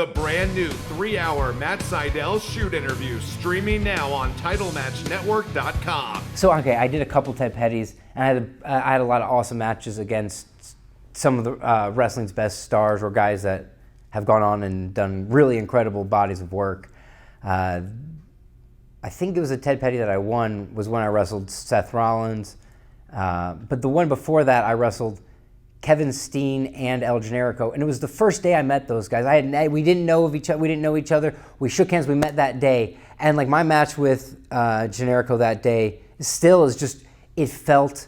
the brand new 3-hour Matt Sydal Shoot Interview, streaming now on TitleMatchNetwork.com. So, okay, I did a couple Ted Petties, and I had a lot of awesome matches against some of the wrestling's best stars or guys that have gone on and done really incredible bodies of work. I think it was a Ted Petty that I won was when I wrestled Seth Rollins. But the one before that, I wrestled Kevin Steen and El Generico, and it was the first day I met those guys. We didn't know each other. We shook hands. We met that day, and like my match with Generico that day still is just, it felt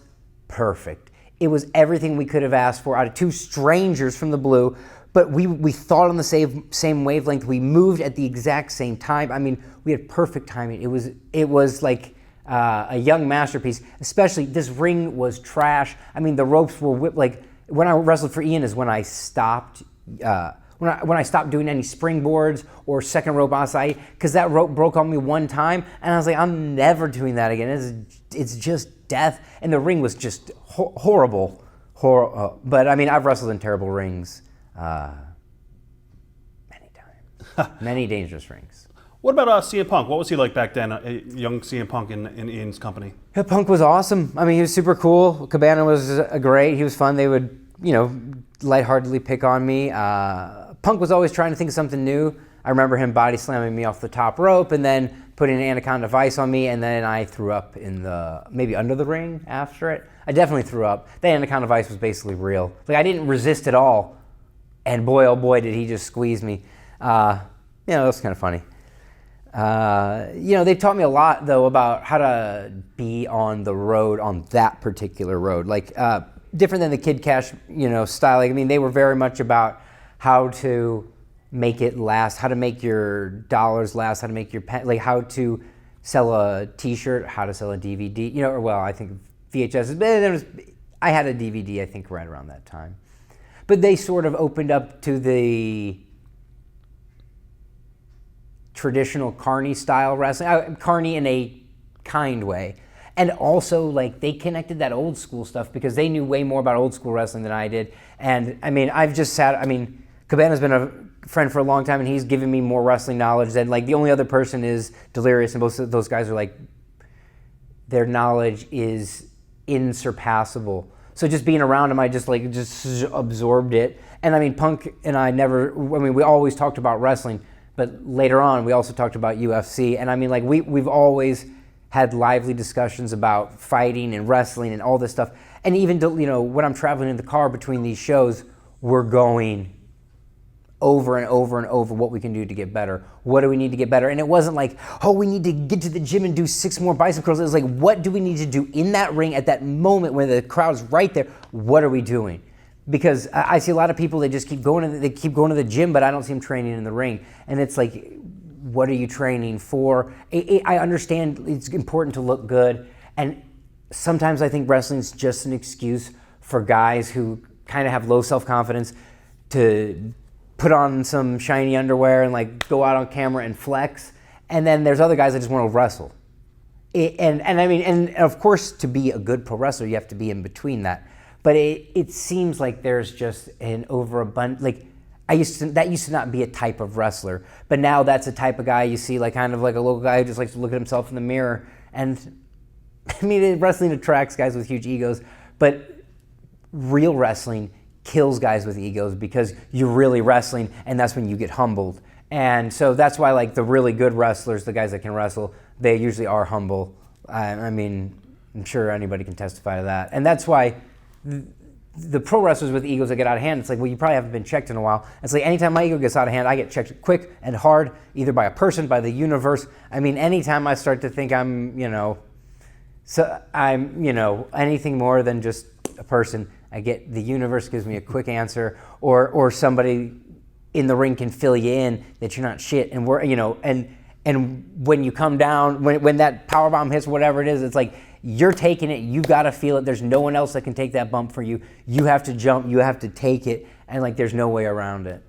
perfect. It was everything we could have asked for out of two strangers from the blue, but we thought on the same wavelength. We moved at the exact same time. I mean, we had perfect timing. It was like a young masterpiece. Especially this ring was trash. I mean, the ropes were whipped. Like when I wrestled for Ian is when I stopped. When I stopped doing any springboards or second rope asai, because that rope broke on me one time, and I was like, I'm never doing that again. It's just death, and the ring was just horrible. But I mean, I've wrestled in terrible rings many times, many dangerous rings. What about CM Punk? What was he like back then, young CM Punk in Ian's company? Yeah, Punk was awesome. I mean, he was super cool. Cabana was great. He was fun. They would, lightheartedly pick on me. Punk was always trying to think of something new. I remember him body slamming me off the top rope and then putting an anaconda vice on me, and then I threw up maybe under the ring after it. I definitely threw up. The anaconda vice was basically real. Like, I didn't resist at all, and boy, oh boy, did he just squeeze me. That was kind of funny. They taught me a lot, though, about how to be on the road, on that particular road. Like, different than the Kid Cash, style. Like, I mean, they were very much about how to make it last, how to make your dollars last, how to make your like how to sell a T-shirt, how to sell a DVD. I think VHS. I had a DVD, I think, right around that time. But they sort of opened up to the traditional Carney style wrestling, Carney in a kind way. And also, like, they connected that old school stuff because they knew way more about old school wrestling than I did. And I mean, Cabana's been a friend for a long time, and he's given me more wrestling knowledge than, like, the only other person is Delirious, and both of those guys are like, their knowledge is insurpassable. So just being around him, I just absorbed it. And I mean, Punk and I we always talked about wrestling, but later on we also talked about UFC. And I mean, like, we've always had lively discussions about fighting and wrestling and all this stuff. And even, when I'm traveling in the car between these shows, we're going over and over and over what we can do to get better. What do we need to get better? And it wasn't like, we need to get to the gym and do 6 more bicep curls. It was like, what do we need to do in that ring at that moment when the crowd's right there? What are we doing? Because I see a lot of people, they just keep going to the gym, but I don't see them training in the ring. And it's like, what are you training for? I understand it's important to look good. And sometimes I think wrestling's just an excuse for guys who kind of have low self-confidence to put on some shiny underwear and like go out on camera and flex. And then there's other guys that just want to wrestle. And of course, to be a good pro wrestler, you have to be in between that. But it seems like there's just an overabundance. Like, that used to not be a type of wrestler, but now that's a type of guy you see, like kind of like a local guy who just likes to look at himself in the mirror. And I mean, wrestling attracts guys with huge egos, but real wrestling kills guys with egos because you're really wrestling, and that's when you get humbled. And so that's why, like, the really good wrestlers, the guys that can wrestle, they usually are humble. I mean, I'm sure anybody can testify to that. And that's why the pro wrestlers with egos that get out of hand, it's like, well, you probably haven't been checked in a while. It's like, anytime my ego gets out of hand, I get checked quick and hard, either by a person, by the universe. I mean, anytime I start to think I'm anything more than just a person, the universe gives me a quick answer, or somebody in the ring can fill you in that you're not shit, and and when you come down, when that power bomb hits, whatever it is, it's like, you're taking it, you gotta feel it. There's no one else that can take that bump for you. You have to jump, you have to take it, and like, there's no way around it.